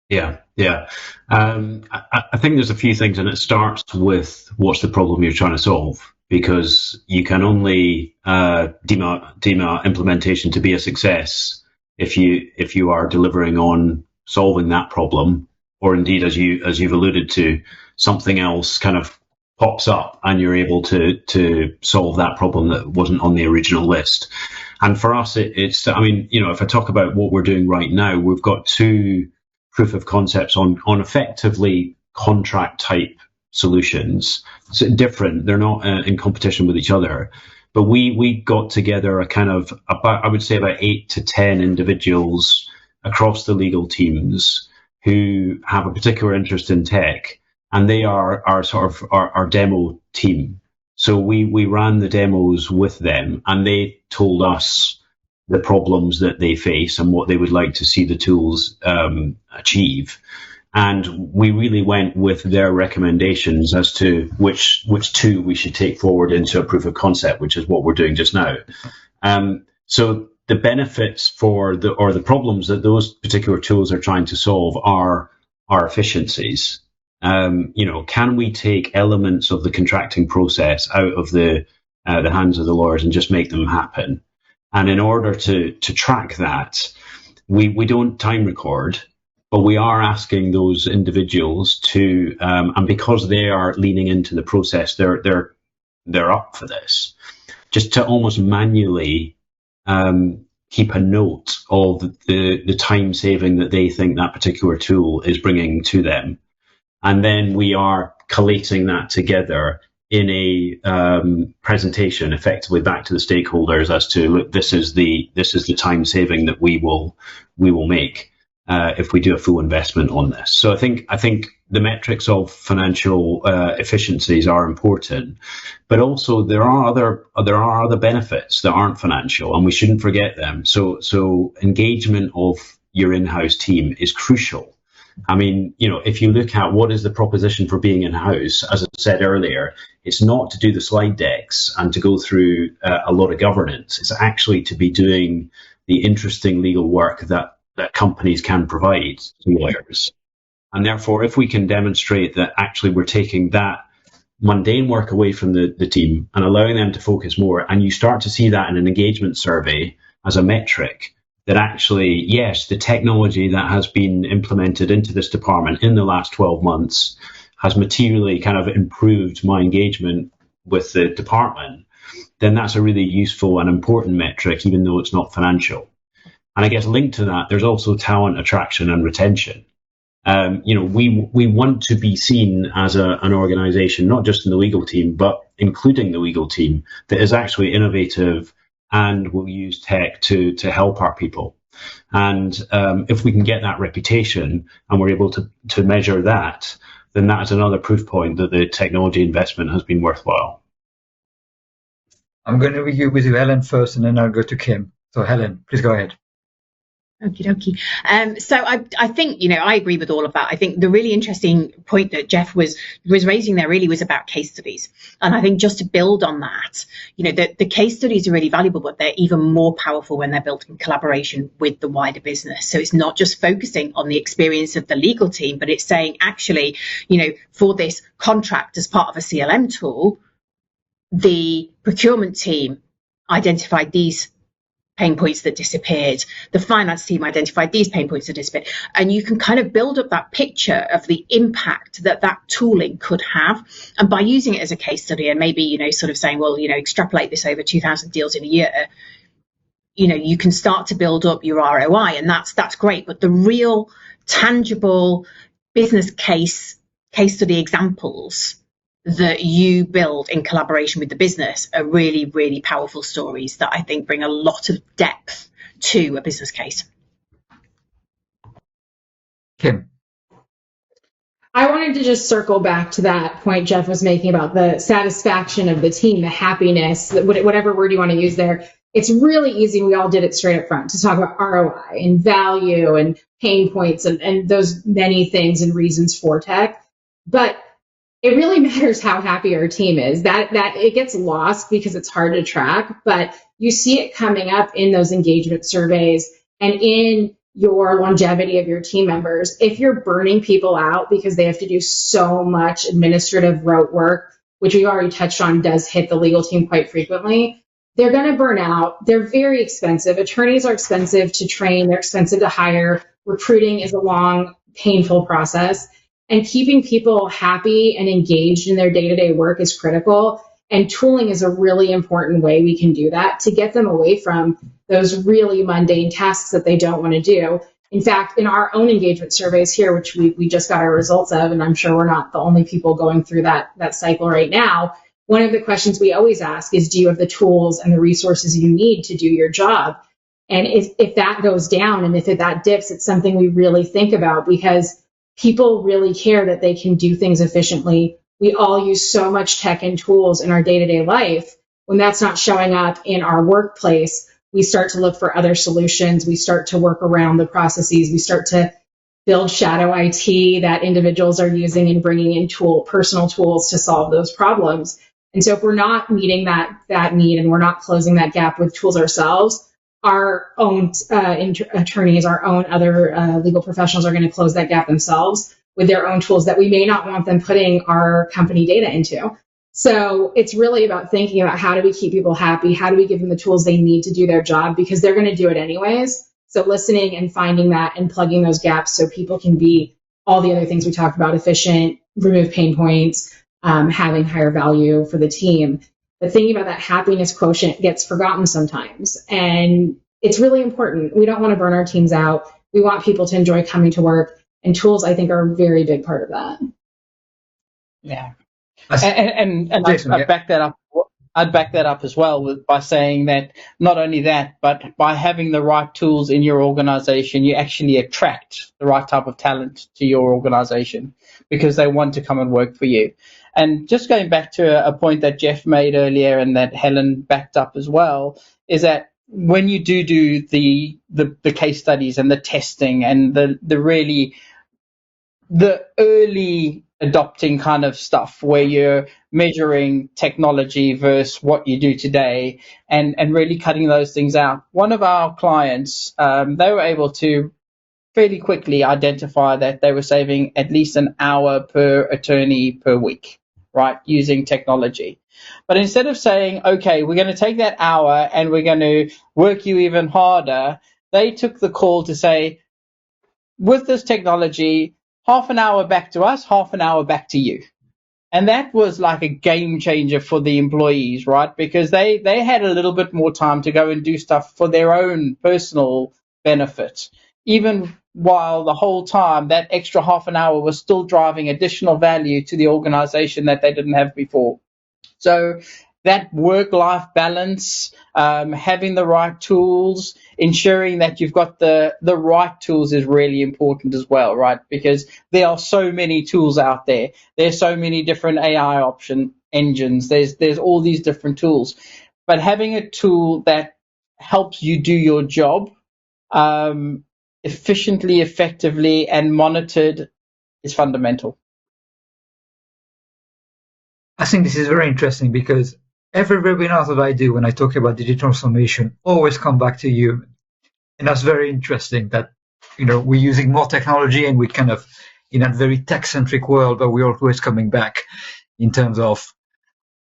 Yeah. I think there's a few things, and it starts with what's the problem you're trying to solve, because you can only deem a implementation to be a success if you are delivering on solving that problem, or indeed, as you've alluded to, something else kind of pops up and you're able to solve that problem that wasn't on the original list. And for us, it's if I talk about what we're doing right now, we've got 2 proof of concepts on effectively contract type solutions. So different, they're not in competition with each other, But we got together a kind of I would say about 8 to 10 individuals across the legal teams who have a particular interest in tech, and they are our demo team. So we ran the demos with them, and they told us the problems that they face and what they would like to see the tools achieve. And we really went with their recommendations as to which two we should take forward into a proof of concept, which is what we're doing just now. So the benefits or the problems that those particular tools are trying to solve are efficiencies. Can we take elements of the contracting process out of the hands of the lawyers and just make them happen? And in order to track that, we don't time record, but we are asking those individuals to, and because they are leaning into the process, they're up for this, just to almost manually keep a note of the time saving that they think that particular tool is bringing to them. And then we are collating that together in a presentation, effectively back to the stakeholders as to, look, this is the time saving that we will make if we do a full investment on this. So I think the metrics of financial efficiencies are important, but also there are other benefits that aren't financial, and we shouldn't forget them. So engagement of your in-house team is crucial. I mean, if you look at what is the proposition for being in-house, as I said earlier, it's not to do the slide decks and to go through a lot of governance. It's actually to be doing the interesting legal work that companies can provide to lawyers. And therefore, if we can demonstrate that actually we're taking that mundane work away from the team and allowing them to focus more, and you start to see that in an engagement survey as a metric, that actually, yes, the technology that has been implemented into this department in the last 12 months has materially kind of improved my engagement with the department, then that's a really useful and important metric, even though it's not financial. And I guess linked to that, there's also talent attraction and retention. We want to be seen as an organization, not just in the legal team, but including the legal team, that is actually innovative and will use tech to help our people. And if we can get that reputation and we're able to measure that, then that is another proof point that the technology investment has been worthwhile. I'm going to review with you, Helen, first, and then I'll go to Kim. So Helen, please go ahead. Okie dokie. So I think, I agree with all of that. I think the really interesting point that Jeff was raising there really was about case studies. And I think just to build on that, the case studies are really valuable, but they're even more powerful when they're built in collaboration with the wider business. So it's not just focusing on the experience of the legal team, but it's saying actually, for this contract as part of a CLM tool, the procurement team identified these pain points that disappeared. The finance team identified these pain points that disappeared. And you can kind of build up that picture of the impact that tooling could have. And by using it as a case study and maybe, sort of saying, well, extrapolate this over 2,000 deals in a year, you can start to build up your ROI, and that's great. But the real tangible business case study examples that you build in collaboration with the business are really, really powerful stories that I think bring a lot of depth to a business case. Kim. I wanted to just circle back to that point Jeff was making about the satisfaction of the team, the happiness, whatever word you want to use there. It's really easy, we all did it straight up front, to talk about ROI and value and pain points and those many things and reasons for tech. But it really matters how happy our team is. That it gets lost because it's hard to track, but you see it coming up in those engagement surveys and in your longevity of your team members. If you're burning people out because they have to do so much administrative rote work, which we already touched on does hit the legal team quite frequently, they're going to burn out. They're very expensive. Attorneys are expensive to train. They're expensive to hire. Recruiting is a long, painful process. And keeping people happy and engaged in their day-to-day work is critical. And tooling is a really important way we can do that to get them away from those really mundane tasks that they don't want to do. In fact, in our own engagement surveys here, which we just got our results of, and I'm sure we're not the only people going through that cycle right now, one of the questions we always ask is, do you have the tools and the resources you need to do your job? And if that goes down and if that dips, it's something we really think about, because people really care that they can do things efficiently. We all use so much tech and tools in our day-to-day life. When that's not showing up in our workplace, we start to look for other solutions. We start to work around the processes. We start to build shadow IT that individuals are using and bringing in personal tools to solve those problems. And so if we're not meeting that need and we're not closing that gap with tools ourselves, our own attorneys, our own other legal professionals are going to close that gap themselves with their own tools that we may not want them putting our company data into. So it's really about thinking about, how do we keep people happy? How do we give them the tools they need to do their job? Because they're going to do it anyways. So listening and finding that and plugging those gaps so people can be all the other things we talked about: efficient, remove pain points, having higher value for the team. But thinking about that happiness quotient gets forgotten sometimes. And it's really important. We don't want to burn our teams out. We want people to enjoy coming to work. And tools, I think, are a very big part of that. Yeah. And I'd back that up. I'd back that up as well by saying that not only that, but by having the right tools in your organization, you actually attract the right type of talent to your organization because they want to come and work for you. And just going back to a point that Jeff made earlier and that Helen backed up as well, is that when you do the case studies and the testing and the early adopting kind of stuff where you're measuring technology versus what you do today and really cutting those things out. One of our clients, they were able to fairly quickly identify that they were saving at least an hour per attorney per week, right, using technology. But instead of saying, okay, we're going to take that hour and we're going to work you even harder, they took the call to say, with this technology, half an hour back to us, half an hour back to you. And that was like a game changer for the employees, right? Because they had a little bit more time to go and do stuff for their own personal benefit, even while the whole time that extra half an hour was still driving additional value to the organization that they didn't have before. So that work-life balance, having the right tools, ensuring that you've got the right tools is really important as well, right? Because there are so many tools out there. There's so many different AI engines. There's all these different tools. But having a tool that helps you do your job efficiently, effectively, and monitored is fundamental. I think this is very interesting because every webinar that I do when I talk about digital transformation always come back to human. And that's very interesting that, we're using more technology and we kind of in a very tech-centric world, but we're always coming back in terms of,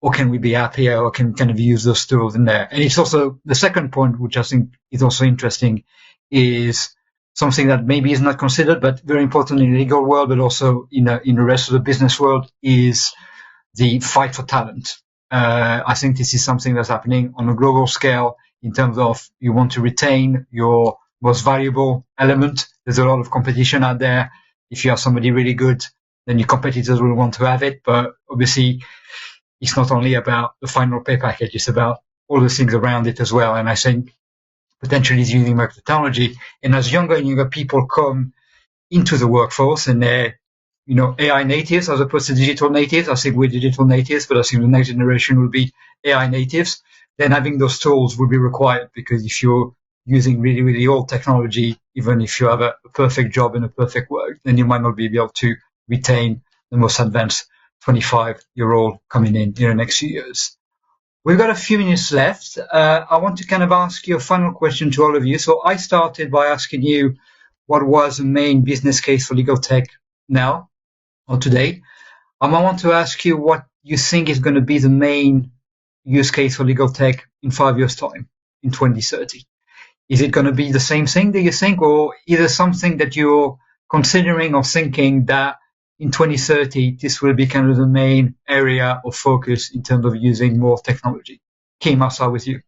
or can we be happier, or can kind of use those tools in there. And it's also the second point, which I think is also interesting, is something that maybe is not considered, but very important in the legal world, but also in the rest of the business world, is the fight for talent. I think this is something that's happening on a global scale in terms of you want to retain your most valuable element. There's a lot of competition out there. If you have somebody really good, then your competitors will want to have it. But obviously, it's not only about the final pay package. It's about all the things around it as well. And I think potentially is using more technology. And as younger and younger people come into the workforce and they're AI natives as opposed to digital natives. I think we're digital natives, but I think the next generation will be AI natives. Then having those tools will be required, because if you're using really, really old technology, even if you have a perfect job and a perfect work, then you might not be able to retain the most advanced 25-year-old coming in the next few years. We've got a few minutes left. I want to kind of ask you a final question to all of you. So I started by asking you what was the main business case for legal tech now or today. I want to ask you what you think is going to be the main use case for legal tech in 5 years' time, in 2030. Is it going to be the same thing, do you think, or is there something that you're considering or thinking that in 2030 this will be kind of the main area of focus in terms of using more technology? Kim, I'll start with you.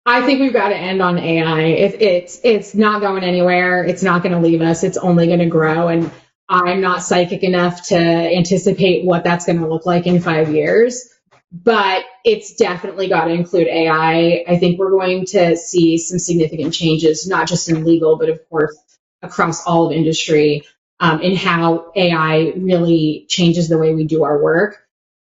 I think we've got to end on AI. It's not going anywhere. It's not going to leave us. It's only going to grow. And I'm not psychic enough to anticipate what that's going to look like in 5 years, but it's definitely got to include AI. I think we're going to see some significant changes, not just in legal, but of course across all of industry, in how AI really changes the way we do our work.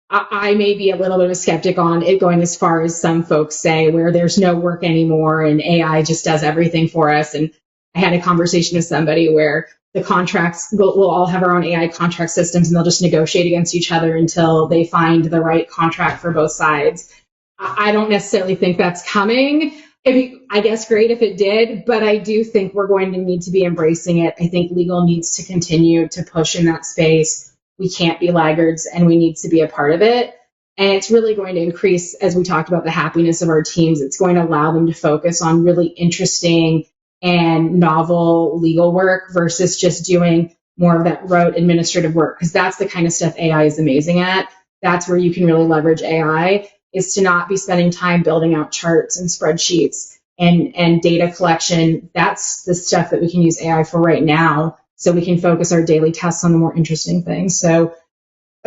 I may be a little bit of a skeptic on it going as far as some folks say, where there's no work anymore and AI just does everything for us. And I had a conversation with somebody where the contracts, we'll all have our own AI contract systems and they'll just negotiate against each other until they find the right contract for both sides. I don't necessarily think that's coming. I guess great if it did, but I do think we're going to need to be embracing it. I think legal needs to continue to push in that space. We can't be laggards and we need to be a part of it. And it's really going to increase, as we talked about, the happiness of our teams. It's going to allow them to focus on really interesting and novel legal work versus just doing more of that rote administrative work, because that's the kind of stuff AI is amazing at. That's where you can really leverage AI, is to not be spending time building out charts and spreadsheets and data collection. That's the stuff that we can use AI for right now, so we can focus our daily tasks on the more interesting things. So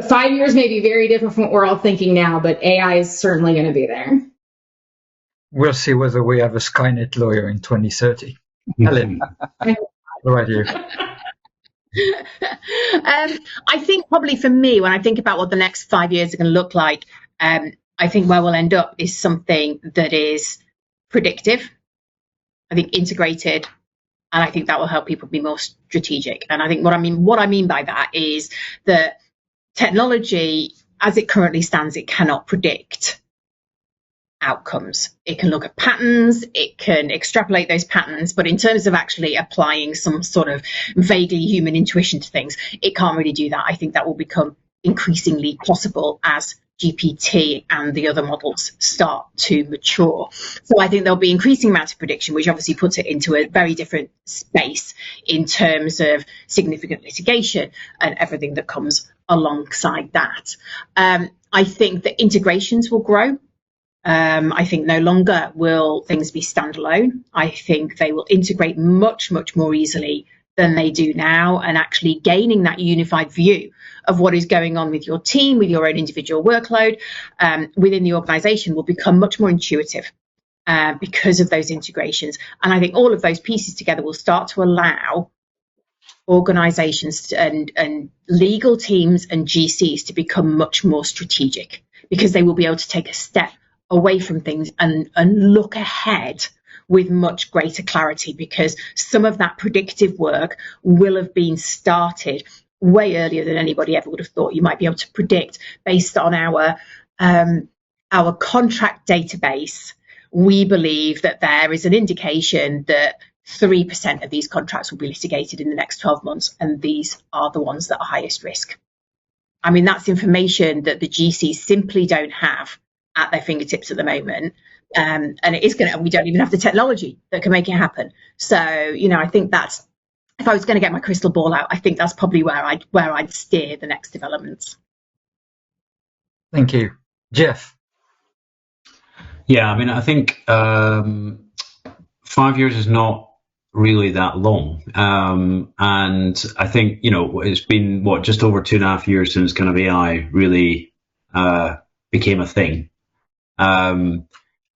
5 years may be very different from what we're all thinking now, but AI is certainly going to be there. We'll see whether we have a Skynet lawyer in 2030. Helen, what about you? I think probably for me, when I think about what the next 5 years are going to look like, I think where we'll end up is something that is predictive, I think integrated, and I think that will help people be more strategic. And I think what I mean by that is that technology, as it currently stands, it cannot predict outcomes. It can look at patterns, it can extrapolate those patterns, but in terms of actually applying some sort of vaguely human intuition to things, it can't really do that. I think that will become increasingly possible as GPT and the other models start to mature. So I think there'll be increasing amounts of prediction, which obviously puts it into a very different space in terms of significant litigation and everything that comes alongside that. I think that integrations will grow. I think no longer will things be standalone. I think they will integrate much, much more easily than they do now, and actually gaining that unified view of what is going on with your team, with your own individual workload within the organization will become much more intuitive because of those integrations. And I think all of those pieces together will start to allow organizations and legal teams and GCs to become much more strategic, because they will be able to take a step away from things and look ahead with much greater clarity, because some of that predictive work will have been started way earlier than anybody ever would have thought. You might be able to predict based on our contract database. We believe that there is an indication that 3% of these contracts will be litigated in the next 12 months, and these are the ones that are highest risk. I mean, that's information that the GCs simply don't have at their fingertips at the moment. And it is we don't even have the technology that can make it happen. So, I think that's, if I was going to get my crystal ball out, I think that's probably where I'd steer the next developments. Thank you. Jeff? Yeah, I mean, I think 5 years is not really that long. And I think, it's been, just over 2.5 years since kind of AI really became a thing.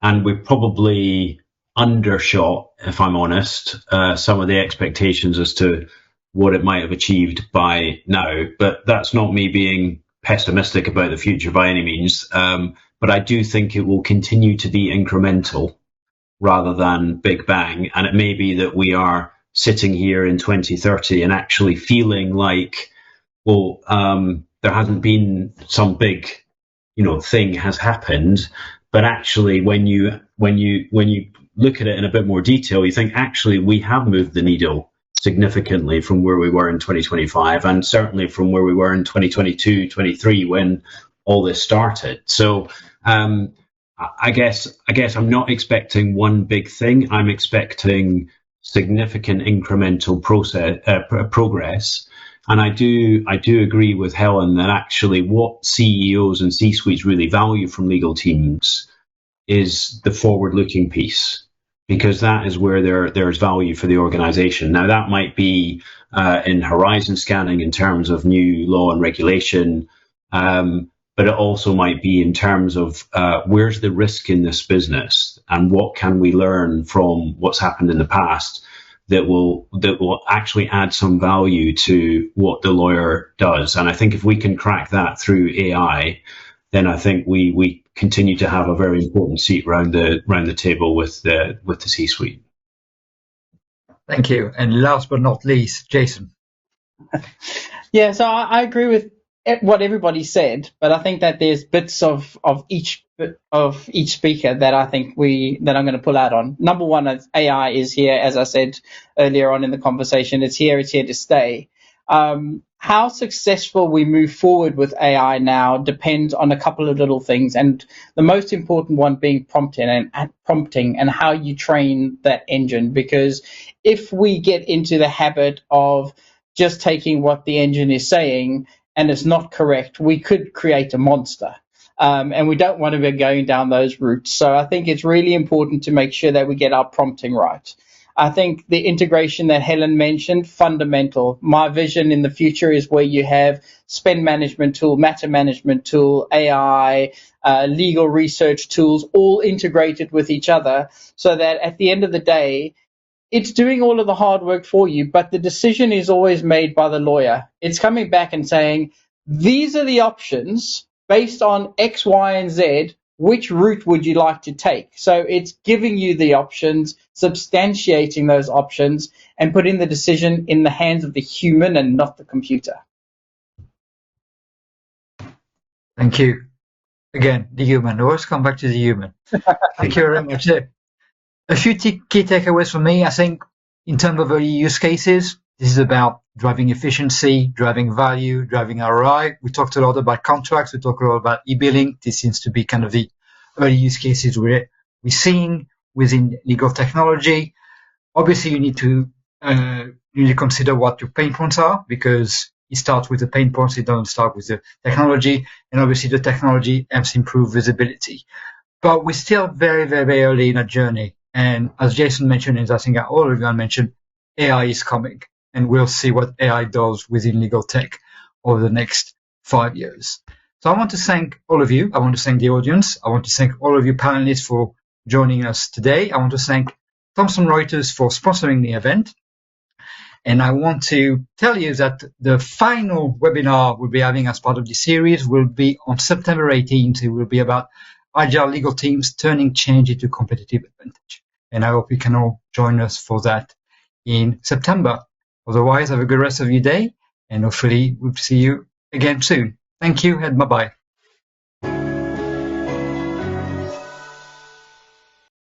And we probably undershot, if I'm honest, some of the expectations as to what it might have achieved by now. But that's not me being pessimistic about the future by any means. But I do think it will continue to be incremental rather than big bang. And it may be that we are sitting here in 2030 and actually feeling like, there hasn't been some big, thing has happened. But actually, when you look at it in a bit more detail, you think actually we have moved the needle significantly from where we were in 2025, and certainly from where we were in 2022, 23 when all this started. So I guess I'm not expecting one big thing. I'm expecting significant incremental progress. And I do agree with Helen that actually what CEOs and C-suites really value from legal teams is the forward-looking piece. because that is where there's value for the organization. Now, that might be in horizon scanning in terms of new law and regulation, but it also might be in terms of where's the risk in this business and what can we learn from what's happened in the past that will actually add some value to what the lawyer does. And I think if we can crack that through AI, then I think we continue to have a very important seat around the table with the C-suite. Thank you. And last but not least, Jason. Yeah, so I agree with what everybody said, but I think that there's bits of each speaker that I think that I'm going to pull out on. Number one, AI is here, as I said earlier on in the conversation. It's here to stay. How successful we move forward with AI now depends on a couple of little things, and the most important one being prompting and how you train that engine. Because if we get into the habit of just taking what the engine is saying and it's not correct, we could create a monster. And we don't want to be going down those routes. So I think it's really important to make sure that we get our prompting right. I think the integration that Helen mentioned, fundamental. My vision in the future is where you have spend management tool, matter management tool, AI, legal research tools, all integrated with each other, so that at the end of the day, it's doing all of the hard work for you, but the decision is always made by the lawyer. It's coming back and saying, these are the options based on X, Y, and Z. Which route would you like to take? So it's giving you the options, substantiating those options, and putting the decision in the hands of the human and not the computer. Thank you. Again, the human. Always come back to the human. Thank you very much. A few key takeaways for me. I think in terms of early use cases, this is about driving efficiency, driving value, driving ROI. We talked a lot about contracts. We talked a lot about e-billing. This seems to be kind of the early use cases we're seeing within legal technology. Obviously, you need to consider what your pain points are, because it starts with the pain points. It doesn't start with the technology. And obviously, the technology helps improve visibility. But we're still very, very, very early in a journey. And as Jason mentioned, and I think all of you mentioned, AI is coming. And we'll see what AI does within legal tech over the next 5 years. So I want to thank all of you. I want to thank the audience. I want to thank all of you panelists for joining us today. I want to thank Thomson Reuters for sponsoring the event. And I want to tell you that the final webinar we'll be having as part of this series will be on September 18th. It will be about agile legal teams turning change into competitive advantage. And I hope you can all join us for that in September. Otherwise, have a good rest of your day, and hopefully we'll see you again soon. Thank you, and bye-bye.